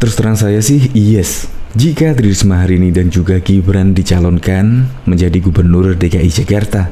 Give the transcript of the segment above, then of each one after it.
Terus terang saya sih yes, jika Tri Risma hari ini dan juga Gibran dicalonkan menjadi Gubernur DKI Jakarta.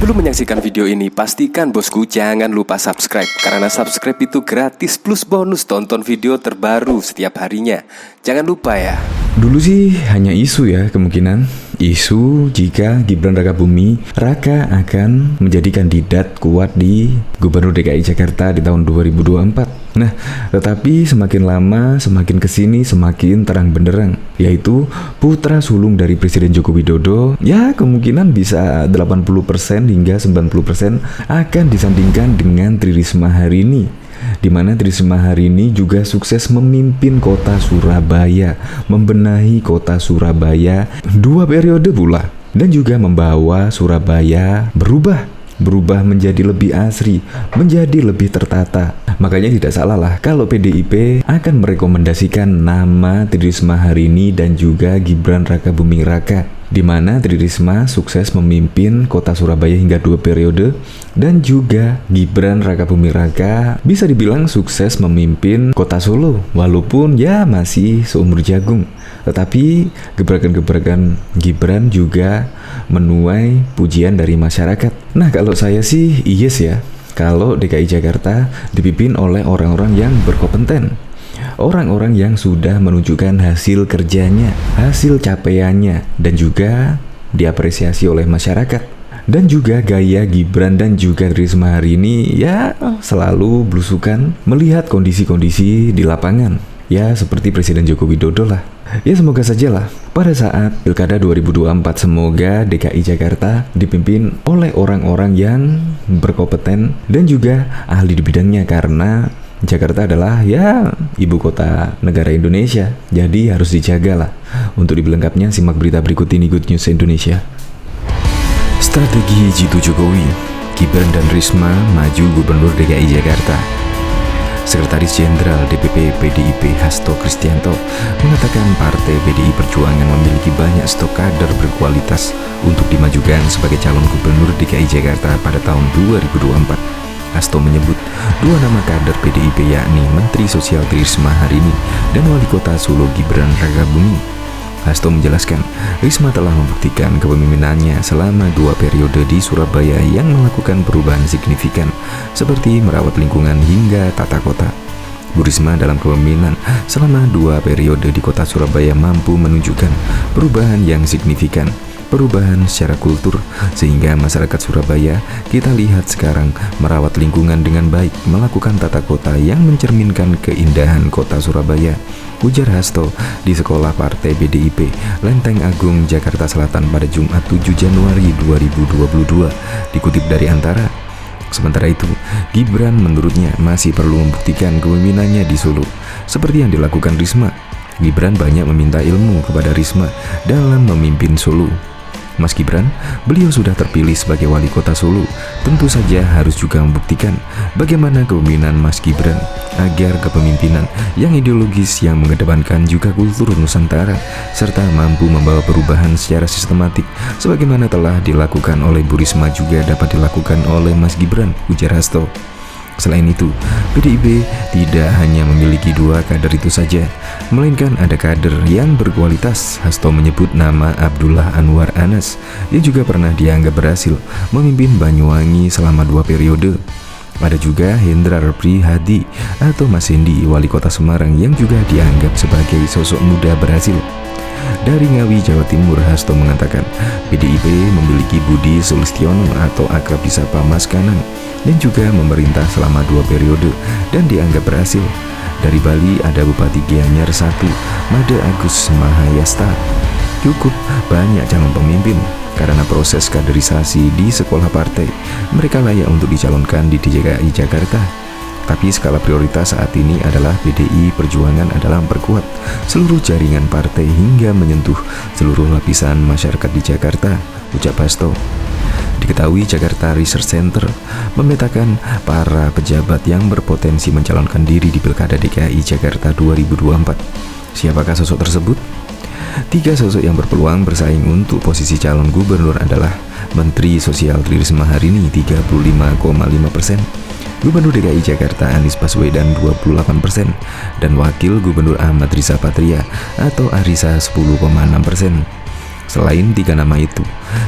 Sebelum menyaksikan video ini, pastikan bosku jangan lupa subscribe. Karena subscribe itu gratis plus bonus tonton video terbaru setiap harinya. Jangan lupa ya. Dulu sih hanya isu ya, kemungkinan isu jika Gibran Rakabuming Raka akan menjadi kandidat kuat di Gubernur DKI Jakarta di tahun 2024. Nah, tetapi semakin lama, semakin kesini, semakin terang benderang, yaitu putra sulung dari Presiden Joko Widodo, ya kemungkinan bisa 80% hingga 90% akan disandingkan dengan Tri Risma hari ini. Di mana Tri Risma hari ini juga sukses memimpin kota Surabaya, membenahi kota Surabaya 2 periode pula, dan juga membawa Surabaya berubah menjadi lebih asri, menjadi lebih tertata. Makanya tidak salah lah kalau PDIP akan merekomendasikan nama Tri Risma hari ini dan juga Gibran Rakabuming Raka, di mana Tri Risma sukses memimpin kota Surabaya hingga 2 periode, dan juga Gibran Rakabuming Raka bisa dibilang sukses memimpin kota Solo, walaupun ya masih seumur jagung. Tetapi gebrakan-gebrakan Gibran juga menuai pujian dari masyarakat. Nah, kalau saya sih yes ya, kalau DKI Jakarta dipimpin oleh orang-orang yang berkompeten, orang-orang yang sudah menunjukkan hasil kerjanya, hasil capaiannya, dan juga diapresiasi oleh masyarakat. Dan juga gaya Gibran dan juga Tri Risma hari ini ya selalu belusukan melihat kondisi-kondisi di lapangan, ya seperti Presiden Joko Widodo lah. Ya semoga sajalah pada saat Pilkada 2024 semoga DKI Jakarta dipimpin oleh orang-orang yang berkompeten dan juga ahli di bidangnya, karena Jakarta adalah ya ibu kota negara Indonesia, jadi harus dijaga lah. Untuk lebih lengkapnya simak berita berikut ini, Good News Indonesia. Strategi Jitu Jokowi, Gibran dan Risma maju Gubernur DKI Jakarta. Sekretaris Jenderal DPP PDIP Hasto Kristianto mengatakan Partai PDI Perjuangan memiliki banyak stok kader berkualitas untuk dimajukan sebagai calon Gubernur DKI Jakarta pada tahun 2024. Hasto menyebut 2 nama kader PDIP yakni Menteri Sosial Tri Risma hari ini dan Wali Kota Solo Gibran Rakabuming. Hasto menjelaskan, Risma telah membuktikan kepemimpinannya selama 2 periode di Surabaya yang melakukan perubahan signifikan seperti merawat lingkungan hingga tata kota. Bu Risma dalam kepemimpinan selama 2 periode di kota Surabaya mampu menunjukkan perubahan yang signifikan, perubahan secara kultur, sehingga masyarakat Surabaya kita lihat sekarang merawat lingkungan dengan baik, melakukan tata kota yang mencerminkan keindahan kota Surabaya, ujar Hasto di Sekolah Partai PDIP Lenteng Agung, Jakarta Selatan pada Jumat 7 Januari 2022, dikutip dari Antara. Sementara itu, Gibran menurutnya masih perlu membuktikan kepemimpinannya di Solo, seperti yang dilakukan Risma. Gibran banyak meminta ilmu kepada Risma dalam memimpin Solo. Mas Gibran, beliau sudah terpilih sebagai wali kota Solo, tentu saja harus juga membuktikan bagaimana kepemimpinan Mas Gibran agar kepemimpinan yang ideologis yang mengedepankan juga kultur Nusantara serta mampu membawa perubahan secara sistematik sebagaimana telah dilakukan oleh Bu Risma juga dapat dilakukan oleh Mas Gibran, ujar Hasto. Selain itu, PDIP tidak hanya memiliki 2 kader itu saja, melainkan ada kader yang berkualitas. Hasto menyebut nama Abdullah Anwar Anas yang juga pernah dianggap berhasil memimpin Banyuwangi selama 2 periode. Ada juga Hendrar Prihadi atau Mas Hendi, wali kota Semarang yang juga dianggap sebagai sosok muda berhasil. Dari Ngawi, Jawa Timur, Hasto mengatakan PDIP memiliki Budi Sulistiono atau akrab disapa Mas Kanang dan juga memerintah selama 2 periode dan dianggap berhasil. Dari Bali ada Bupati Gianyar I, Made Agus Mahayasta. Cukup banyak calon pemimpin karena proses kaderisasi di sekolah partai. Mereka layak untuk dicalonkan di DKI Jakarta. Tapi skala prioritas saat ini adalah PDI Perjuangan adalah memperkuat seluruh jaringan partai hingga menyentuh seluruh lapisan masyarakat di Jakarta, ucap Hasto. Diketahui Jakarta Research Center memetakan para pejabat yang berpotensi mencalonkan diri di Pilkada DKI Jakarta 2024. Siapakah sosok tersebut? 3 sosok yang berpeluang bersaing untuk posisi calon gubernur adalah Menteri Sosial Tri Risma hari ini 35,5%, Gubernur DKI Jakarta Anies Baswedan 28%, dan Wakil Gubernur Ahmad Riza Patria atau Arisa 10,6%. Selain 3 nama itu,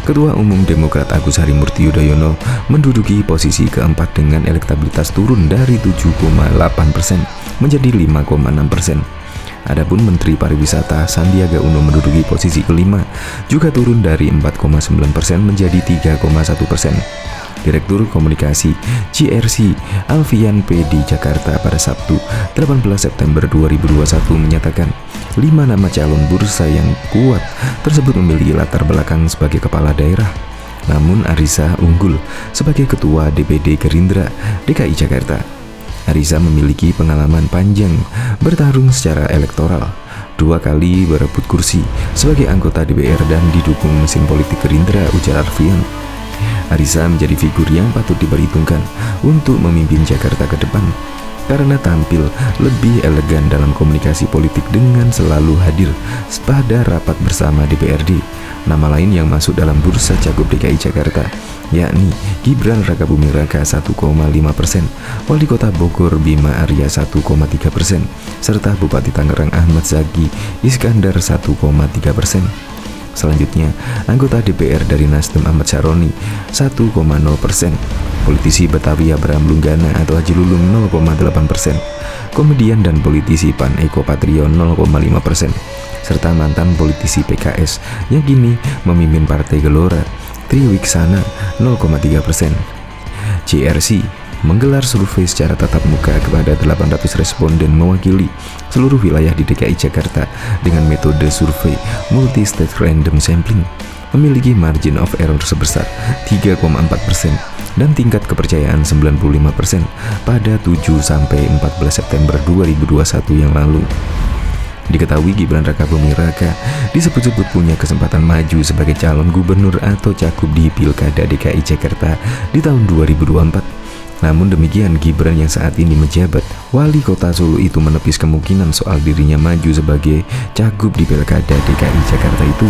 Ketua Umum Demokrat Agus Harimurti Yudhoyono menduduki posisi keempat dengan elektabilitas turun dari 7,8% menjadi 5,6%. Adapun Menteri Pariwisata Sandiaga Uno menduduki posisi kelima, juga turun dari 4,9% menjadi 3,1%. Direktur Komunikasi GRC Alfian P. di Jakarta pada Sabtu 18 September 2021 menyatakan 5 nama calon bursa yang kuat tersebut memiliki latar belakang sebagai kepala daerah. Namun Arisa unggul sebagai Ketua DPD Gerindra DKI Jakarta. Arisa memiliki pengalaman panjang bertarung secara elektoral, 2 kali berebut kursi sebagai anggota DPR dan didukung mesin politik Gerindra, ujar Alfian. Arisa menjadi figur yang patut diperhitungkan untuk memimpin Jakarta ke depan karena tampil lebih elegan dalam komunikasi politik dengan selalu hadir pada rapat bersama DPRD. Nama lain yang masuk dalam bursa Cagup DKI Jakarta yakni Gibran Rakabuming Raka 1,5%, Wali Kota Bogor Bima Arya 1,3%, serta Bupati Tangerang Ahmad Zaki Iskandar 1,3%. Selanjutnya, anggota DPR dari Nasdem Ahmad Syaroni 1,0%, politisi Betawi Abraham Lunggana atau Haji Lulung 0,8%, komedian dan politisi PAN Eko Patrio 0,5%, serta mantan politisi PKS yang kini memimpin Partai Gelora Tri Wiksana 0,3%. JRC menggelar survei secara tatap muka kepada 800 responden mewakili seluruh wilayah di DKI Jakarta dengan metode survei multi-stage random sampling, memiliki margin of error sebesar 3,4% dan tingkat kepercayaan 95% pada 7-14 September 2021 yang lalu. Diketahui Gibran Rakabuming Raka disebut-sebut punya kesempatan maju sebagai calon gubernur atau cagup di Pilkada DKI Jakarta di tahun 2024. Namun demikian, Gibran yang saat ini menjabat Wali Kota Solo itu menepis kemungkinan soal dirinya maju sebagai cagup di Pilkada DKI Jakarta itu.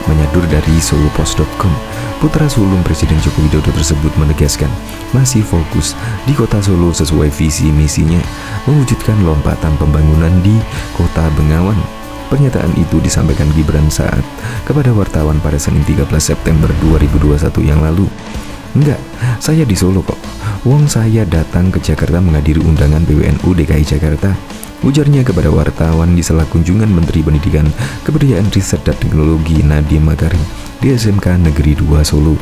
Menyadur dari solopost.com, putra sulung Presiden Joko Widodo tersebut menegaskan masih fokus di Kota Solo sesuai visi misinya mewujudkan lompatan pembangunan di Kota Bengawan. Pernyataan itu disampaikan Gibran saat kepada wartawan pada Senin 13 September 2021 yang lalu. Enggak, saya di Solo kok. Wong saya datang ke Jakarta menghadiri undangan PWNU DKI Jakarta, ujarnya kepada wartawan di sela kunjungan Menteri Pendidikan, Kebudayaan, Riset dan Teknologi Nadiem Makarim di SMK Negeri 2 Solo.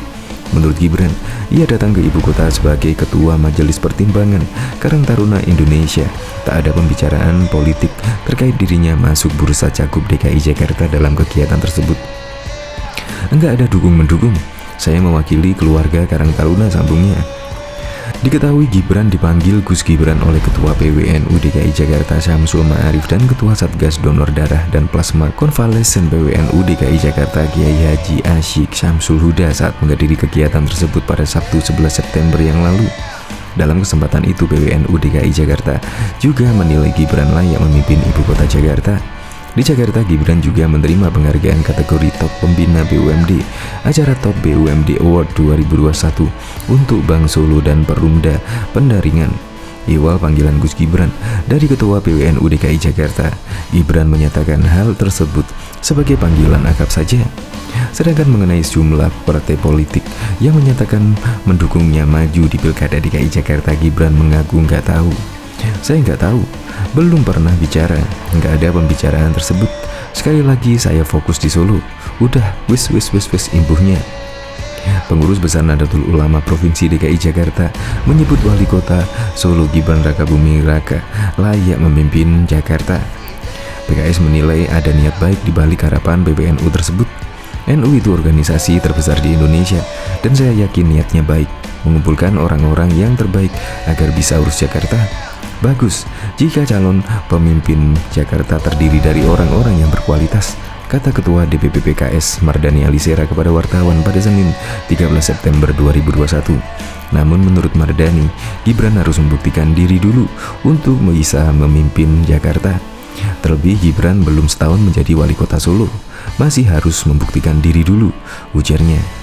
Menurut Gibran, ia datang ke ibu kota sebagai Ketua Majelis Pertimbangan Karang Taruna Indonesia. Tak ada pembicaraan politik terkait dirinya masuk bursa cagup DKI Jakarta dalam kegiatan tersebut. Enggak ada dukung-mendukung. Saya mewakili keluarga Karang Taruna, sambungnya. Diketahui Gibran dipanggil Gus Gibran oleh Ketua PWNU DKI Jakarta Syamsul Ma'arif dan Ketua Satgas Donor Darah dan Plasma Konvalesen PWNU DKI Jakarta Kiai Haji Asyik Syamsul Huda saat menghadiri kegiatan tersebut pada Sabtu 11 September yang lalu. Dalam kesempatan itu PWNU DKI Jakarta juga menilai Gibran layak memimpin ibu kota Jakarta. Di Jakarta, Gibran juga menerima penghargaan kategori Top Pembina BUMD, acara Top BUMD Award 2021 untuk Bank Solo dan Perumda Pendaringan. Iwal panggilan Gus Gibran dari Ketua PWNU DKI Jakarta, Gibran menyatakan hal tersebut sebagai panggilan akrab saja. Sedangkan mengenai sejumlah partai politik yang menyatakan mendukungnya maju di Pilkada DKI Jakarta, Gibran mengaku nggak tahu. Saya nggak tahu, belum pernah bicara, nggak ada pembicaraan tersebut. Sekali lagi saya fokus di Solo. Udah, wis imbuhnya. Pengurus Besar Nahdlatul Ulama Provinsi DKI Jakarta menyebut Wali Kota Solo Gibran Rakabuming Raka layak memimpin Jakarta. PKS menilai ada niat baik di balik harapan PBNU tersebut. NU itu organisasi terbesar di Indonesia dan saya yakin niatnya baik. mengumpulkan orang-orang yang terbaik agar bisa urus Jakarta. Bagus jika calon pemimpin Jakarta terdiri dari orang-orang yang berkualitas, kata Ketua DPP PKS Mardani Alisera kepada wartawan pada Senin 13 September 2021. Namun menurut Mardani, Gibran harus membuktikan diri dulu untuk bisa memimpin Jakarta. Terlebih Gibran belum setahun menjadi wali kota Solo, masih harus membuktikan diri dulu, ujarnya.